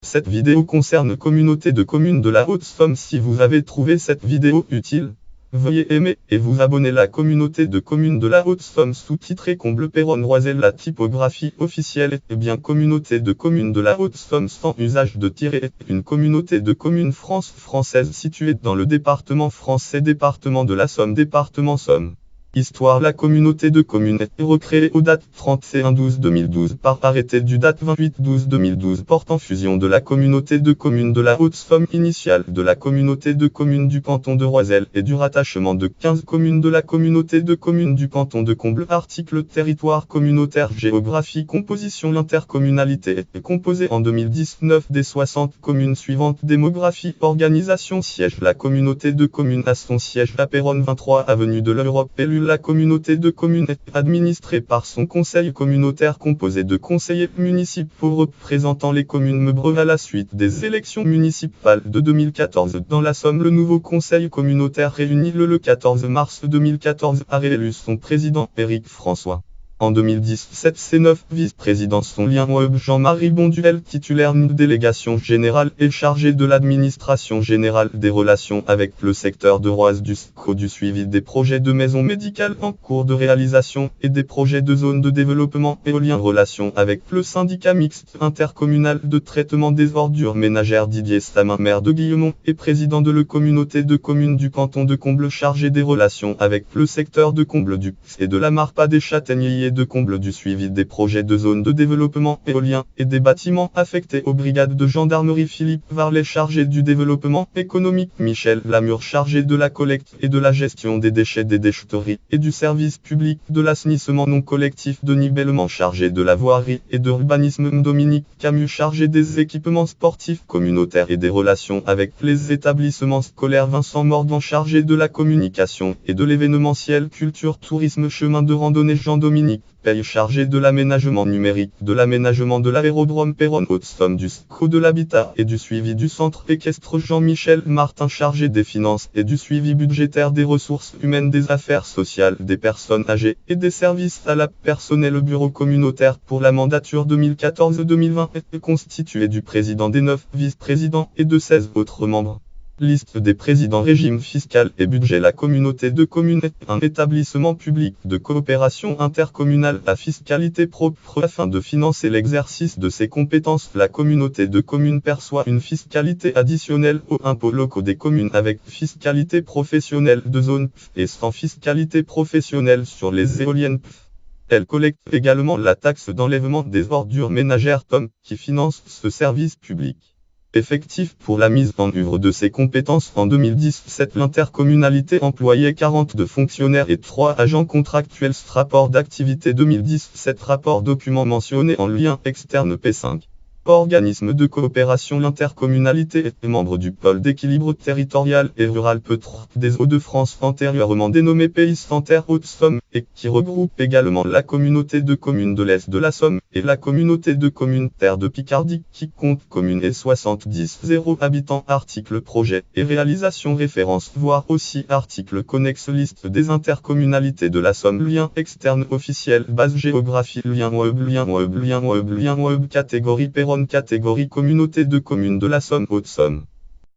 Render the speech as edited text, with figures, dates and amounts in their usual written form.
Cette vidéo concerne communauté de communes de la Haute-Somme. Si vous avez trouvé cette vidéo utile, veuillez aimer et vous abonner. La communauté de communes de la Haute-Somme, sous-titrée Comble-Péronne-Roiselle. La typographie officielle est bien communauté de communes de la Haute-Somme sans usage de tiret est une communauté de communes française située dans le département français département de la Somme département Somme. Histoire. La communauté de communes est recréée au date 31/12/2012 par arrêté du date 28/12/2012 portant fusion de la communauté de communes de la Haute-Somme initiale de la communauté de communes du canton de Roiselle et du rattachement de 15 communes de la communauté de communes du canton de Comble. Article territoire communautaire géographie composition. L'intercommunalité est composée en 2019 des 60 communes suivantes. Démographie organisation siège. La communauté de communes a son siège à Péronne 23 avenue de l'Europe. La communauté de communes est administrée par son conseil communautaire composé de conseillers municipaux représentant les communes membres à la suite des élections municipales de 2014. Dans la Somme, le nouveau conseil communautaire réuni le 14 mars 2014 a réélu son président Éric François. En 2017, ses 9 vice-présidents sont lien web. Jean-Marie Bonduel, titulaire d'une délégation générale et chargé de l'administration générale des relations avec le secteur de Roise du SCO, du suivi des projets de maisons médicales en cours de réalisation et des projets de zones de développement éolien. Relations avec le syndicat mixte intercommunal de traitement des ordures ménagères. Didier Stamin, maire de Guillemont et président de la communauté de communes du canton de Comble, chargé des relations avec le secteur de Comble du et de la Marpa des Châtaigniers de Comble, du suivi des projets de zones de développement éolien et des bâtiments affectés aux brigades de gendarmerie. Philippe Varlet, chargé du développement économique. Michel Lamure, chargé de la collecte et de la gestion des déchets des déchetteries et du service public de l'assainissement non collectif. Denis Bellement, chargé de la voirie et de l'urbanisme. Dominique Camus, chargé des équipements sportifs communautaires et des relations avec les établissements scolaires. Vincent Morgan, chargé de la communication et de l'événementiel culture tourisme chemin de randonnée. Jean-Dominique Paye, chargé de l'aménagement numérique, de l'aménagement de l'aérodrome Péronne Haute-Somme, du SCO, de l'habitat et du suivi du centre équestre. Jean-Michel Martin, chargé des finances et du suivi budgétaire, des ressources humaines, des affaires sociales, des personnes âgées et des services à la personnel. Le bureau communautaire pour la mandature 2014-2020 est constitué du président, des 9 vice-présidents et de 16 autres membres. Liste des présidents. Régime fiscal et budget. La communauté de communes est un établissement public de coopération intercommunale à fiscalité propre afin de financer l'exercice de ses compétences. La communauté de communes perçoit une fiscalité additionnelle aux impôts locaux des communes avec fiscalité professionnelle de zone et sans fiscalité professionnelle sur les éoliennes. Elle collecte également la taxe d'enlèvement des ordures ménagères TOM qui finance ce service public. Effectif pour la mise en œuvre de ses compétences. En 2017, l'intercommunalité employait 42 fonctionnaires et 3 agents contractuels. Rapport d'activité 2017. Rapport document mentionné en lien externe P5. Organisme de coopération. L'intercommunalité est membre du pôle d'équilibre territorial et rural P3 des Hauts-de-France, antérieurement dénommé Pays Santerre Haute-Somme, et qui regroupe également la communauté de communes de l'Est de la Somme et la communauté de communes Terre de Picardie qui compte communes et 70 habitants. Article projet et réalisation référence voir aussi article connexe liste des intercommunalités de la Somme. Lien externe officiel base géographie lien web catégorie Péronne catégorie communauté de communes de la Somme Haute-Somme.